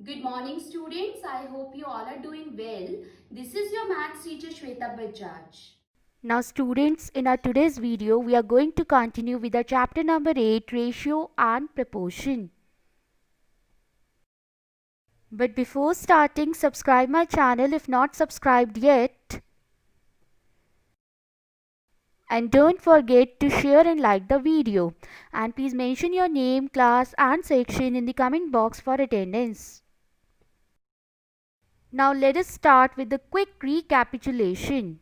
Good morning students. I hope you all are doing well. This is your maths teacher Shweta Bajaj. Now students, in our today's video, we are going to continue with the chapter number 8, ratio and proportion. But before starting, subscribe my channel if not subscribed yet. And don't forget to share and like the video. And please mention your name, class and section in the comment box for attendance. Now let us start with the quick recapitulation.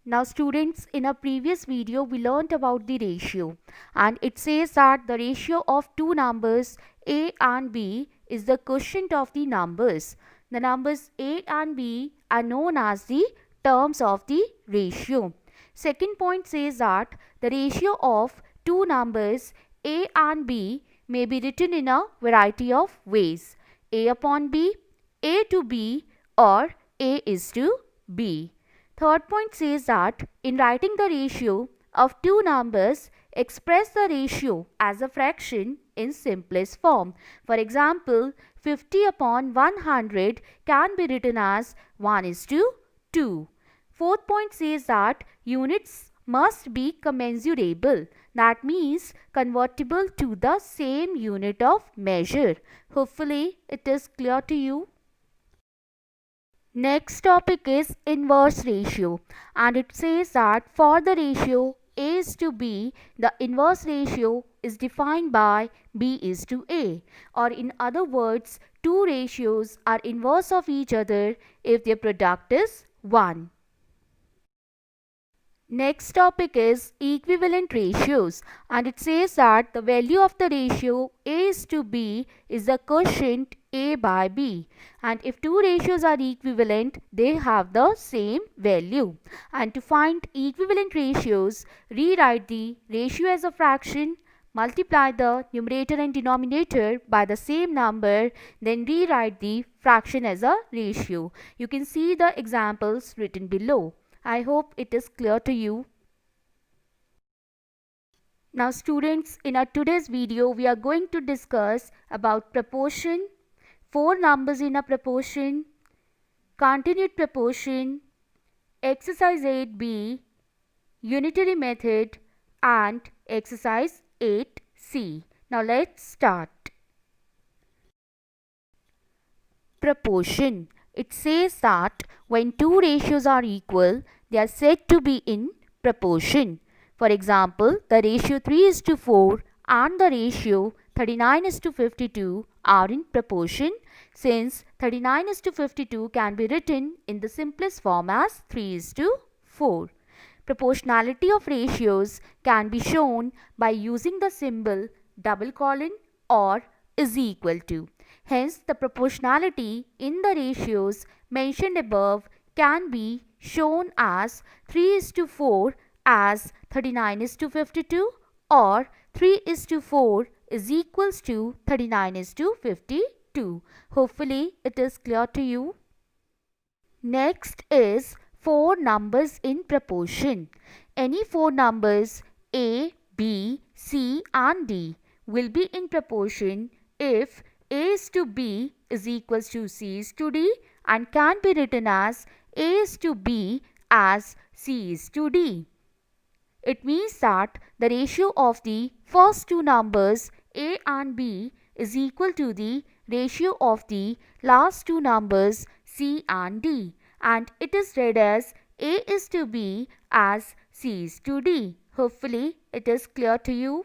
Now students, in a previous video we learnt about the ratio, and it says that the ratio of two numbers a and b is the quotient of the numbers. The numbers a and b are known as the terms of the ratio. Second point says that the ratio of two numbers a and b may be written in a variety of ways: a upon b, a to b, or a is to b. Third point says that in writing the ratio of two numbers, express the ratio as a fraction in simplest form. For example, 50 upon 100 can be written as 1 is to 2. Fourth point says that units must be commensurable. That means convertible to the same unit of measure. Hopefully it is clear to you. Next topic is inverse ratio, and it says that for the ratio A is to B, the inverse ratio is defined by B is to A, or in other words, two ratios are inverse of each other if their product is 1. Next topic is equivalent ratios, and it says that the value of the ratio A is to B is the quotient A by B, and if two ratios are equivalent they have the same value. And to find equivalent ratios, rewrite the ratio as a fraction, multiply the numerator and denominator by the same number, then rewrite the fraction as a ratio. You can see the examples written below. I hope it is clear to you. Now students, in our today's video we are going to discuss about proportion, four numbers in a proportion, continued proportion, exercise 8b, unitary method, and exercise 8c. Now let's start. Proportion. It says that when two ratios are equal, they are said to be in proportion. For example, the ratio 3 is to 4 and the ratio 39 is to 52 are in proportion, since 39 is to 52 can be written in the simplest form as 3 is to 4. Proportionality of ratios can be shown by using the symbol double colon or is equal to. Hence, the proportionality in the ratios mentioned above can be shown as 3 is to 4 as 39 is to 52, or 3 is to 4 is equals to 39 is to 52. Hopefully, it is clear to you. Next is four numbers in proportion. Any four numbers A, B, C and D will be in proportion if A is to B is equals to C is to D, and can be written as A is to B as C is to D. It means that the ratio of the first two numbers A and B is equal to the ratio of the last two numbers C and D, and it is read as A is to B as C is to D. Hopefully it is clear to you.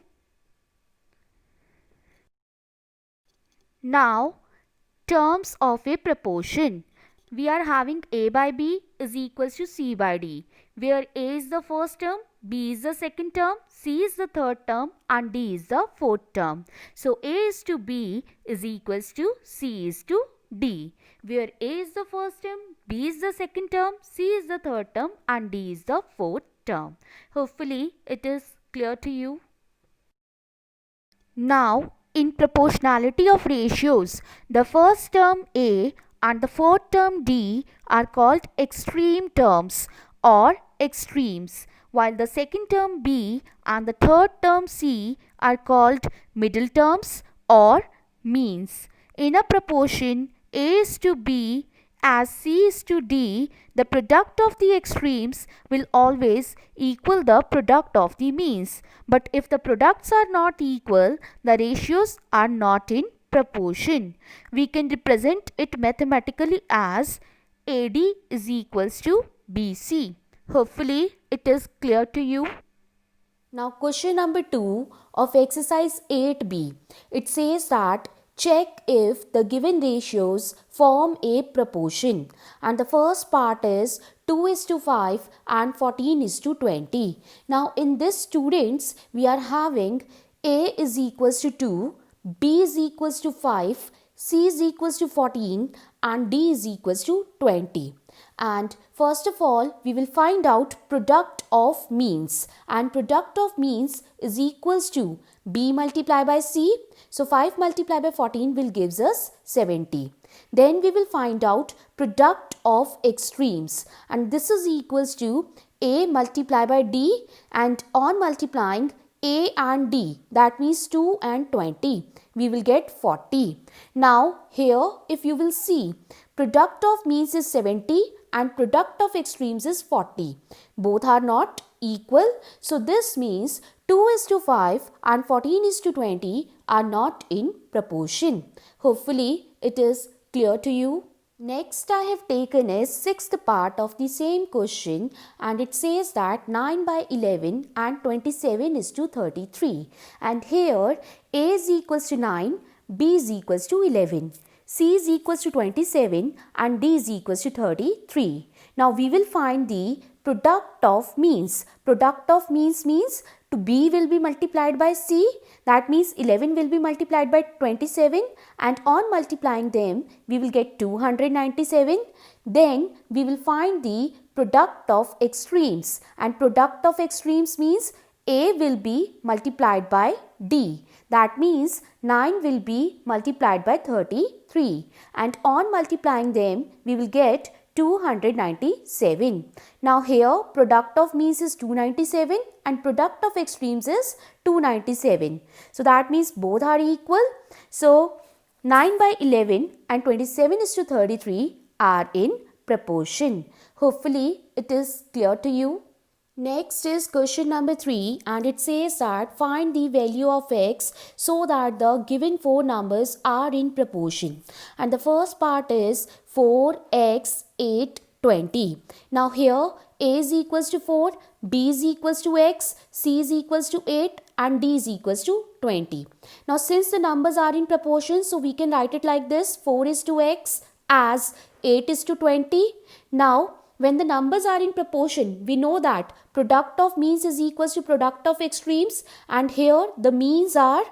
Now, terms of a proportion. We are having A by B is equals to C by D, where A is the first term, B is the second term, C is the third term and D is the fourth term. So A is to B is equals to C is to D, where A is the first term, B is the second term, C is the third term and D is the fourth term. Hopefully it is clear to you. Now, in proportionality of ratios, the first term A and the fourth term D are called extreme terms or extremes, while the second term B and the third term C are called middle terms or means in a proportion A is to B as C is to D, the product of the extremes will always equal the product of the means. But if the products are not equal, the ratios are not in proportion. We can represent it mathematically as AD is equals to BC. Hopefully it is clear to you. Now question number 2 of exercise 8b. It says that check if the given ratios form a proportion. And the first part is 2 is to 5 and 14 is to 20. Now in this, students, we are having A is equals to 2, B is equals to 5, C is equals to 14 and D is equals to 20. And first of all, we will find out product of means, and product of means is equals to B multiplied by C. So 5 multiplied by 14 will gives us 70. Then we will find out product of extremes, and this is equals to A multiplied by D, and on multiplying A and D, that means 2 and 20, we will get 40. Now here if you will see, product of means is 70 and product of extremes is 40. Both are not equal. So this means 2 is to 5 and 14 is to 20 are not in proportion. Hopefully it is clear to you. Next I have taken is sixth part of the same question, and it says that 9 by 11 and 27 is to 33. And here A is equals to 9, B is equals to 11. C is equals to 27 and D is equals to 33. Now we will find the product of means. Product of means means to B will be multiplied by C, that means 11 will be multiplied by 27, and on multiplying them we will get 297. Then we will find the product of extremes, and product of extremes means A will be multiplied by D, that means 9 will be multiplied by 33, and on multiplying them we will get 297. Now here product of means is 297 and product of extremes is 297. So that means both are equal. So 9 by 11 and 27 is to 33 are in proportion. Hopefully it is clear to you. Next is question number 3, and it says that find the value of x so that the given four numbers are in proportion. And the first part is 4x, 8, 20. Now here A is equals to 4, B is equals to x, C is equals to 8 and D is equals to 20. Now since the numbers are in proportion, so we can write it like this: 4 is to x as 8 is to 20. Now when the numbers are in proportion, we know that product of means is equals to product of extremes, and here the means are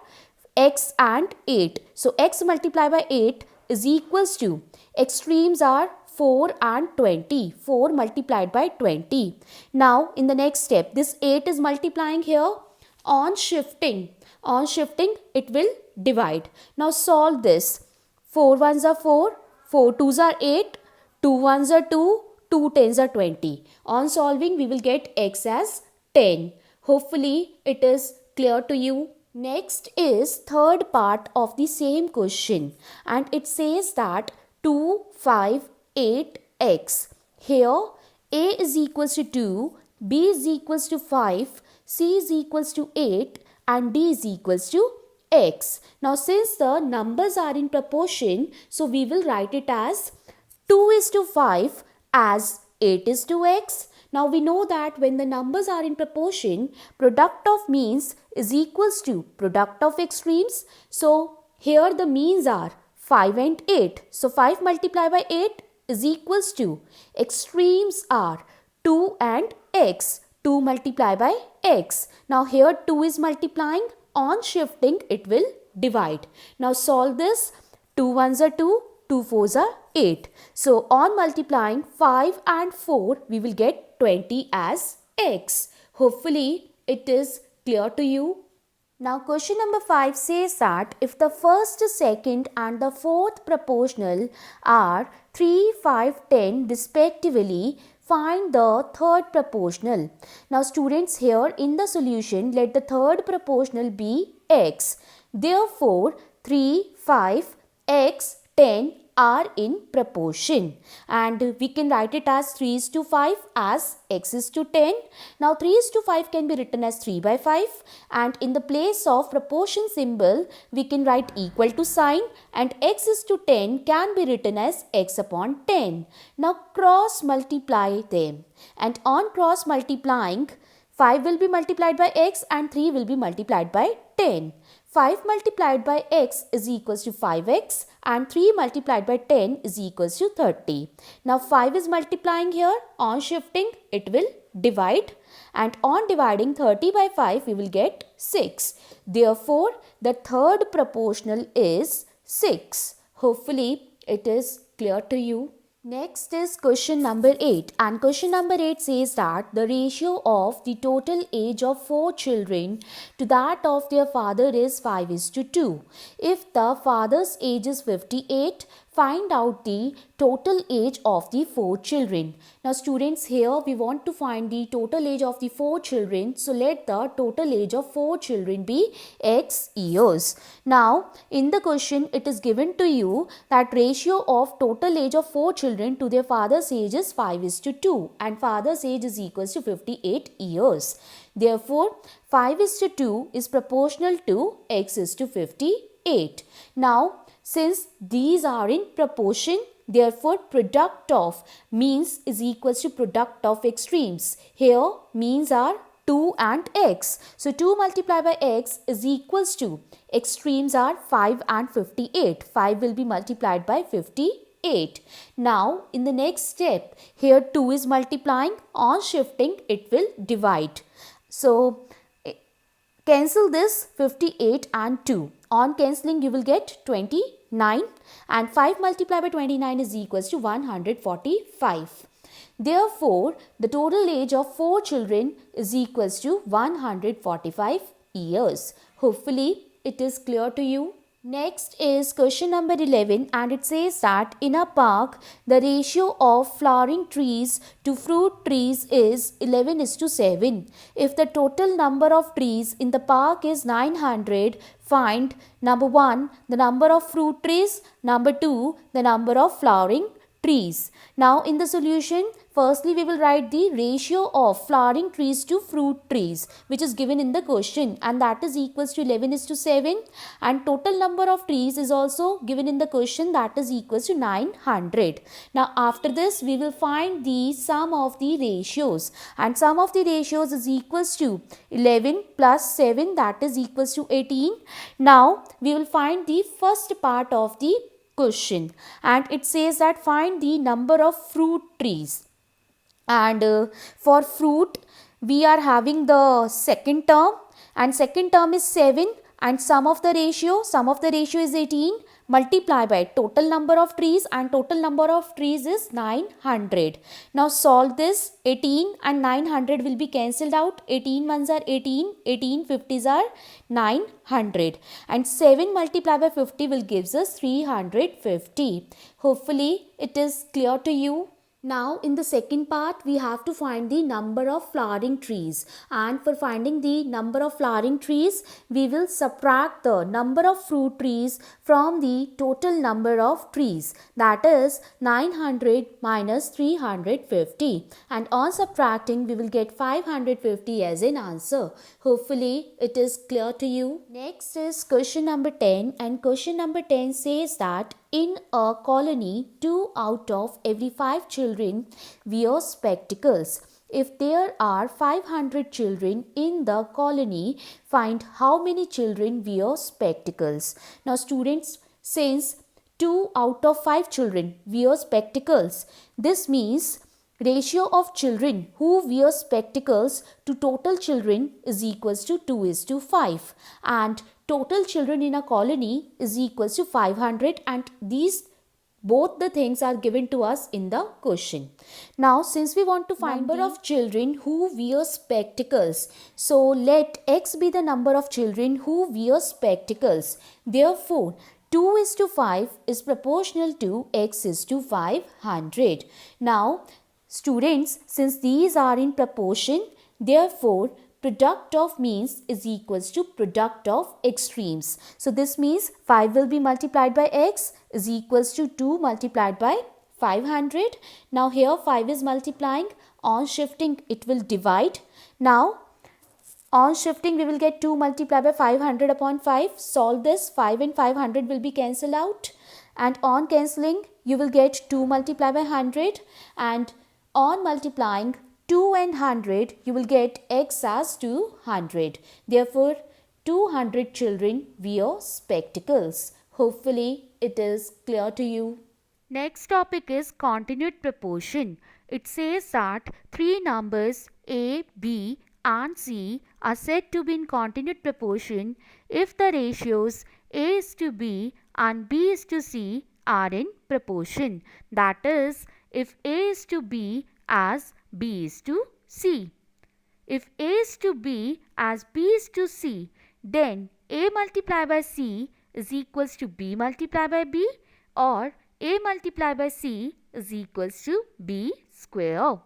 x and 8. So x multiplied by 8 is equals to extremes are 4 and 20. 4 multiplied by 20. Now in the next step, this 8 is multiplying here. On shifting it will divide. Now solve this. 4 ones are 4, 4 twos are 8, 2 ones are 2, 2 tens are 20. On solving we will get x as 10. Hopefully it is clear to you. Next is third part of the same question, and it says that 2, 5, 8, x. Here A is equals to 2, B is equals to 5, C is equals to 8 and D is equals to x. Now since the numbers are in proportion, so we will write it as 2 is to 5 as 8 is to x. Now we know that when the numbers are in proportion, product of means is equals to product of extremes. So here the means are 5 and 8. So 5 multiplied by 8 is equals to extremes are 2 and x. 2 multiplied by x. Now here 2 is multiplying. On shifting it will divide. Now solve this. 2 ones are 2. 2 fours are 8. So on multiplying 5 and 4 we will get 20 as x. Hopefully it is clear to you. Now question number 5 says that if the first, second and the fourth proportional are 3, 5, 10 respectively, find the third proportional. Now students, here in the solution let the third proportional be x. Therefore 3, 5, x, 10 are in proportion, and we can write it as 3 is to 5 as x is to 10. Now 3 is to 5 can be written as 3 by 5, and in the place of proportion symbol we can write equal to sign, and x is to 10 can be written as x upon 10. Now cross multiply them, and on cross multiplying 5 will be multiplied by x and 3 will be multiplied by 10. 5 multiplied by x is equals to 5x and 3 multiplied by 10 is equals to 30. Now 5 is multiplying here, on shifting it will divide, and on dividing 30 by 5 we will get 6. Therefore the third proportional is 6. Hopefully it is clear to you. Next is question number 8, and question number 8 says that the ratio of the total age of 4 children to that of their father is 5 is to 2. If the father's age is 58, find out the total age of the 4 children. Now students, here we want to find the total age of the 4 children. So let the total age of 4 children be x years. Now in the question it is given to you that ratio of total age of 4 children to their father's age is 5 is to 2, and father's age is equals to 58 years. Therefore 5 is to 2 is proportional to x is to 58. Now since these are in proportion, therefore product of means is equals to product of extremes. Here means are 2 and x. So 2 multiplied by x is equals to, extremes are 5 and 58. 5 will be multiplied by 58. Now in the next step, here 2 is multiplying, on shifting it will divide. So cancel this 58 and 2. On cancelling you will get 29, and 5 multiplied by 29 is equals to 145. Therefore, the total age of 4 children is equals to 145 years. Hopefully, it is clear to you. Next is question number 11, and it says that in a park the ratio of flowering trees to fruit trees is 11 is to 7. If the total number of trees in the park is 900, find number 1 the number of fruit trees, number 2 the number of flowering trees. Now in the solution, firstly we will write the ratio of flowering trees to fruit trees which is given in the question, and that is equals to 11 is to 7, and total number of trees is also given in the question, that is equals to 900. Now after this we will find the sum of the ratios, and sum of the ratios is equals to 11 plus 7, that is equals to 18. Now we will find the first part of the question, and it says that find the number of fruit trees, and for fruit we are having the second term, and second term is 7, and sum of the ratio is 18, multiply by total number of trees, and total number of trees is 900. Now solve this. 18 and 900 will be cancelled out. 18 ones are 18, 18 50s are 900, and 7 multiplied by 50 will gives us 350. Hopefully it is clear to you. Now in the second part we have to find the number of flowering trees, and for finding the number of flowering trees we will subtract the number of fruit trees from the total number of trees, that is 900 minus 350, and on subtracting we will get 550 as an answer. Hopefully it is clear to you. Next is question number 10, and question number 10 says that in a colony 2 out of every 5 children wear spectacles. If there are 500 children in the colony, find how many children wear spectacles. Now students, since 2 out of 5 children wear spectacles, this means ratio of children who wear spectacles to total children is equals to 2 is to 5, and total children in a colony is equals to 500, and these both the things are given to us in the question. Now since we want to find number of children who wear spectacles, so let x be the number of children who wear spectacles. Therefore 2 is to 5 is proportional to x is to 500. Now students, since these are in proportion, therefore product of means is equals to product of extremes. So this means 5 will be multiplied by x is equals to 2 multiplied by 500. Now here 5 is multiplying, on shifting it will divide. Now on shifting we will get 2 multiplied by 500 upon 5. Solve this, 5 and 500 will be cancelled out, and on cancelling you will get 2 multiplied by 100, and on multiplying 2 and 100 you will get x as 200. Therefore 200 children wear spectacles. Hopefully it is clear to you. Next topic is continued proportion. It says that three numbers A, B and C are said to be in continued proportion if the ratios A is to B and B is to C are in proportion. That is, if A is to B as B is to C. If A is to B as B is to C, then A multiplied by C is equals to B multiplied by B, or A multiplied by C is equals to B square.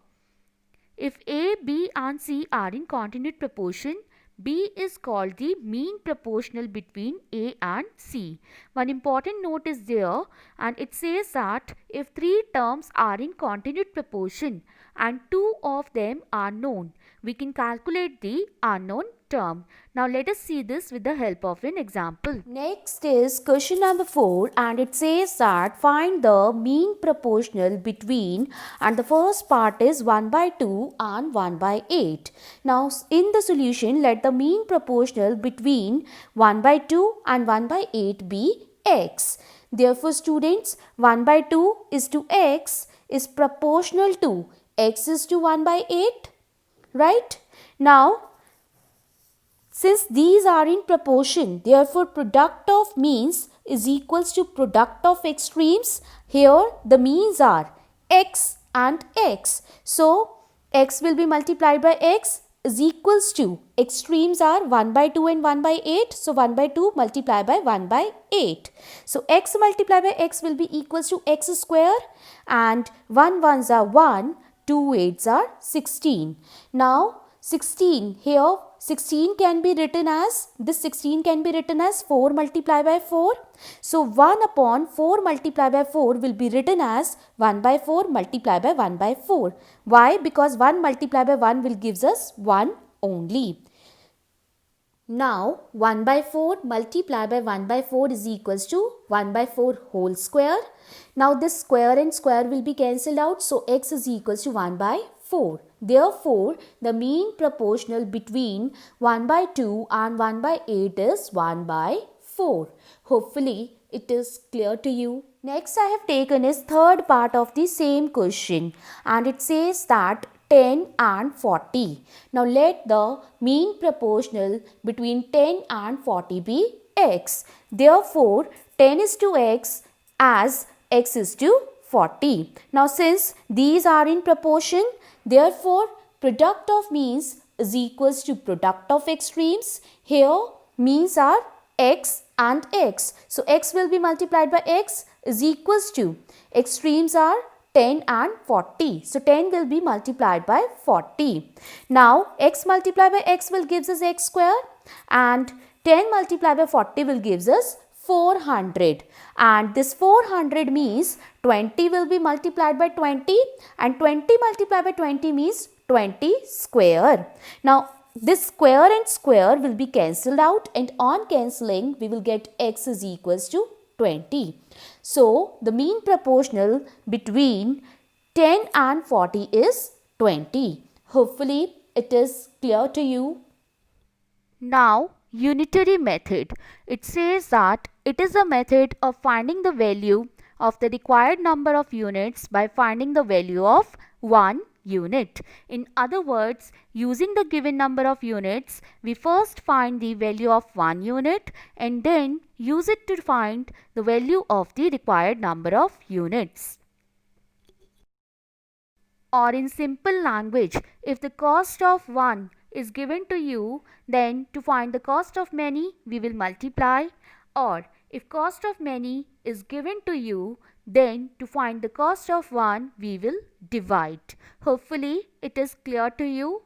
If A, B and C are in continued proportion, B is called the mean proportional between A and C. One important note is there, and it says that if three terms are in continued proportion and two of them are known, we can calculate the unknown term. Now let us see this with the help of an example. Next is question number 4, and it says that find the mean proportional between, and the first part is 1 by 2 and 1 by 8. Now in the solution let the mean proportional between 1 by 2 and 1 by 8 be x. Therefore students, 1 by 2 is to x is proportional to x is to 1 by 8, right? Now since these are in proportion, therefore product of means is equals to product of extremes. Here the means are x and x. So x will be multiplied by x is equals to, extremes are 1 by 2 and 1 by 8. So 1 by 2 multiplied by 1 by 8. So x multiplied by x will be equals to x square, and 1 ones are 1, 2 eights are 16. Now 16, here 16 can be written as, this 16 can be written as 4 multiplied by 4. So 1 upon 4 multiplied by 4 will be written as 1 by 4 multiplied by 1 by 4. Why? Because 1 multiplied by 1 will gives us 1 only. Now 1 by 4 multiplied by 1 by 4 is equals to 1 by 4 whole square. Now this square and square will be cancelled out, so x is equals to 1 by 4. Therefore, the mean proportional between 1 by 2 and 1 by 8 is 1 by 4. Hopefully, it is clear to you. Next, I have taken is third part of the same question, and it says that 10 and 40. Now, let the mean proportional between 10 and 40 be x. Therefore, 10 is to x as x is to 40. Now, since these are in proportion, therefore, product of means is equals to product of extremes. Here, means are x and x. So, x will be multiplied by x is equals to, extremes are 10 and 40. So, 10 will be multiplied by 40. Now, x multiplied by x will gives us x square, and 10 multiplied by 40 will gives us 400, and this 400 means 20 will be multiplied by 20, and 20 multiplied by 20 means 20 square. Now this square and square will be cancelled out, and on cancelling we will get x is equals to 20. So the mean proportional between 10 and 40 is 20. Hopefully it is clear to you. Now, unitary method. It says that it is a method of finding the value of the required number of units by finding the value of one unit. In other words, using the given number of units, we first find the value of one unit and then use it to find the value of the required number of units. Or in simple language, if the cost of one is given to you, then to find the cost of many, we will multiply. Or if cost of many is given to you, then to find the cost of one, we will divide. Hopefully, it is clear to you.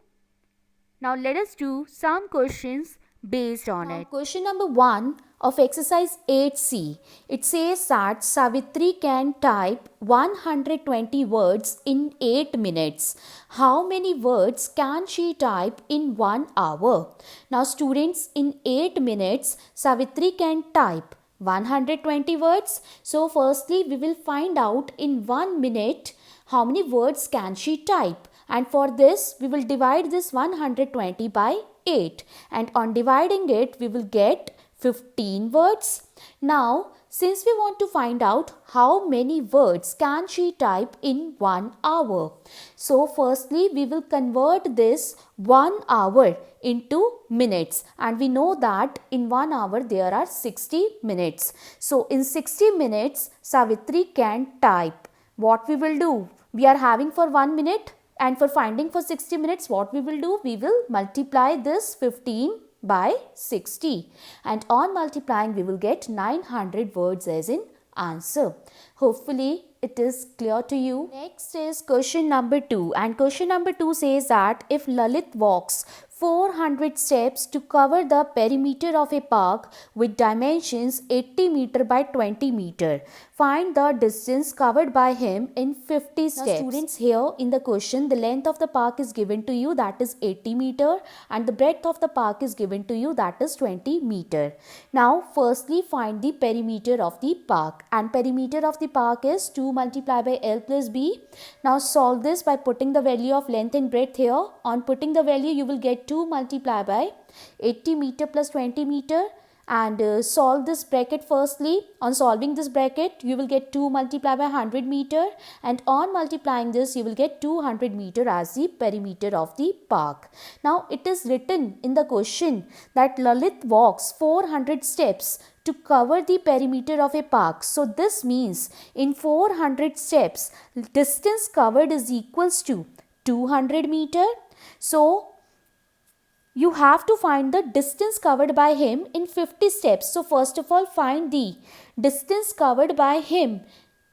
Now let us do some questions based on Now, it. question number 1 of exercise 8C. It says that Savitri can type 120 words in 8 minutes. How many words can she type in 1 hour? Now, students, in 8 minutes, Savitri can type 120 words. So, firstly, we will find out in 1 minute how many words can she type. And for this, we will divide this 120 by 8, and on dividing it we will get 15 words. Now, since we want to find out how many words can she type in 1 hour, so firstly we will convert this 1 hour into minutes, and we know that in 1 hour there are 60 minutes. So in 60 minutes Savitri can type. What we will do? We are having for 1 minute, and for finding for 60 minutes, what we will do? We will multiply this 15 by 60. And on multiplying, we will get 900 words as in answer. Hopefully, it is clear to you. Next is question number 2. And question number 2 says that if Lalit walks 400 steps to cover the perimeter of a park with dimensions 80 meter by 20 meter. Find the distance covered by him in 50 steps. Now, students, here in the question, the length of the park is given to you, that is 80 meter, and the breadth of the park is given to you, that is 20 meter. Now, firstly, find the perimeter of the park, and perimeter of the park is 2 multiplied by L plus B. Now, solve this by putting the value of length and breadth here. On putting the value, you will get 2 multiplied by 80 meter plus 20 meter, and solve this bracket firstly. On solving this bracket, you will get 2 multiplied by 100 meter, and on multiplying this, you will get 200 meter as the perimeter of the park. Now, it is written in the question that Lalit walks 400 steps to cover the perimeter of a park. So this means in 400 steps, distance covered is equals to 200 meter. So you have to find the distance covered by him in 50 steps. So first of all, find the distance covered by him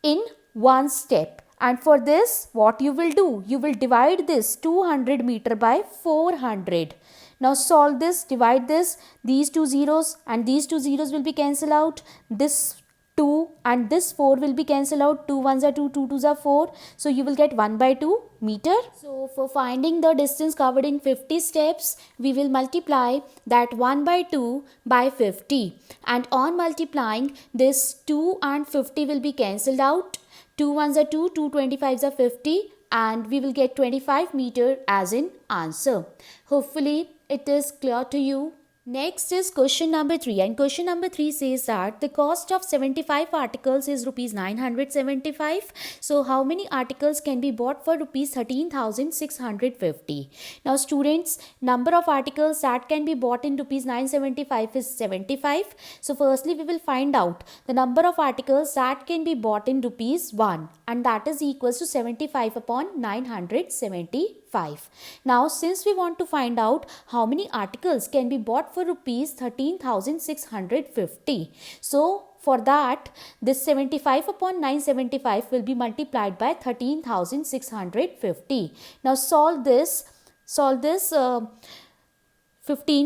in one step. And for this, what you will do? You will divide this 200 meter by 400. Now solve this, divide this, these two zeros and these two zeros will be cancelled out. This 2 and this 4 will be cancelled out. 2 ones are 2, 2 twos are 4. So you will get 1 by 2 meter. So for finding the distance covered in 50 steps, we will multiply that 1 by 2 by 50. And on multiplying, this 2 and 50 will be cancelled out. 2 ones are 2, 2 25s are 50, and we will get 25 meter as in answer. Hopefully it is clear to you. Next is question number 3, and question number 3 says that the cost of 75 articles is rupees 975. So how many articles can be bought for rupees 13,650? Now students, number of articles that can be bought in rupees 975 is 75. So firstly we will find out the number of articles that can be bought in rupees 1, and that is equals to 75 upon 975. Now since we want to find out how many articles can be bought for rupees 13,650, so for that, this 75 upon 975 will be multiplied by 13,650. Now solve this. 15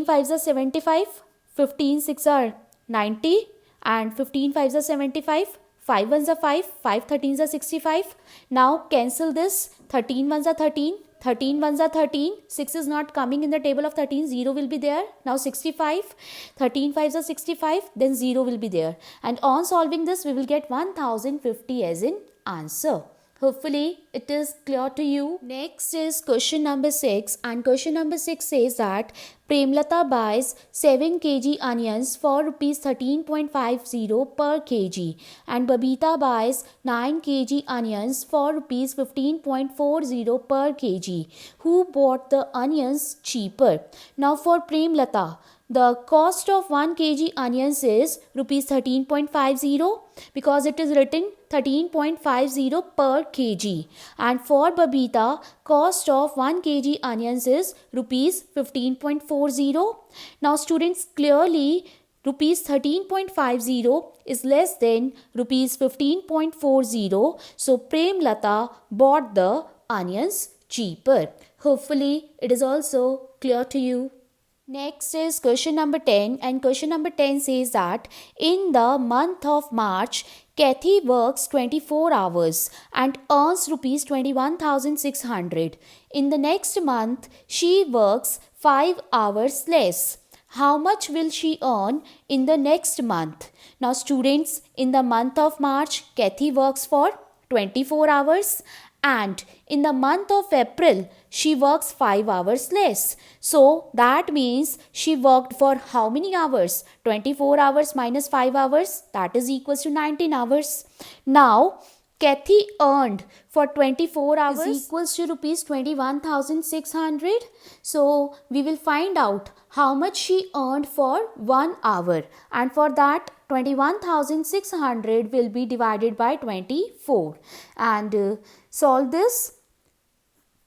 5s are 75, 15 6 are 90, and 15 5s are 75. 5 ones are 5, 5 13s are 65. Now cancel this. 13 ones are 13. 13 ones are 13. 6 is not coming in the table of 13. 0 will be there. Now 65. 13 5s are 65. Then 0 will be there. And on solving this, we will get 1050 as in answer. Hopefully it is clear to you. Next is question number 6, and question number 6 says that Premlata buys 7 kg onions for rupees 13.50 per kg, and Babita buys 9 kg onions for rupees 15.40 per kg. Who bought the onions cheaper? Now for Premlata, the cost of 1 kg onions is rupees 13.50 because it is written 13.50 per kg. And for Babita, cost of 1 kg onions is rupees 15.40. Now students, clearly rupees 13.50 is less than rupees 15.40. So Premlata bought the onions cheaper. Hopefully, it is also clear to you. Next is question number 10, and question number 10 says that in the month of March, Kathy works 24 hours and earns rupees 21,600. In the next month, she works 5 hours less. How much will she earn in the next month? Now students, in the month of March, Kathy works for 24 hours, and in the month of April she works 5 hours less. So that means she worked for how many hours? 24 hours minus 5 hours, that is equals to 19 hours. Now Kathy earned for 24 hours is equals to rupees 21,600. So we will find out how much she earned for 1 hour, and for that 21,600 will be divided by 24, and solve this.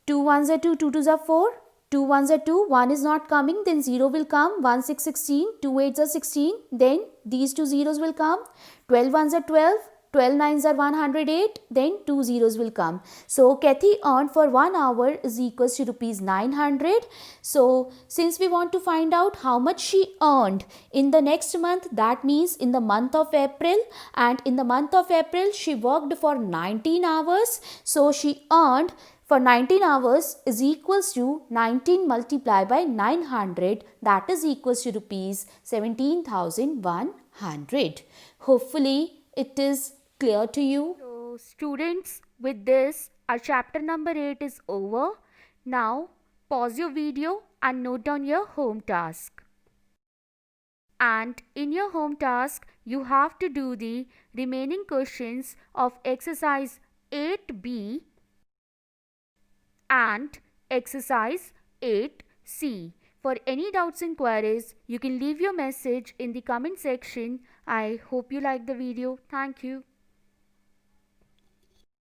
2 ones are 2, 2 twos are 4, 2 ones are 2, 1 is not coming, then 0 will come, 1 6 16, 2 8s are 16, then these two zeros will come, 12 ones are 12, 12 nines are 108, then 2 zeros will come. So Kathy earned for 1 hour is equals to rupees 900. So since we want to find out how much she earned in the next month, that means in the month of April, and in the month of April she worked for 19 hours. So she earned for 19 hours is equals to 19 multiplied by 900, that is equals to rupees 17,100. Hopefully it is clear to you. So students, with this our chapter number 8 is over. Now pause your video and note down your home task. And in your home task you have to do the remaining questions of exercise 8B and exercise 8C. For any doubts and queries, you can leave your message in the comment section. I hope you like the video. Thank you.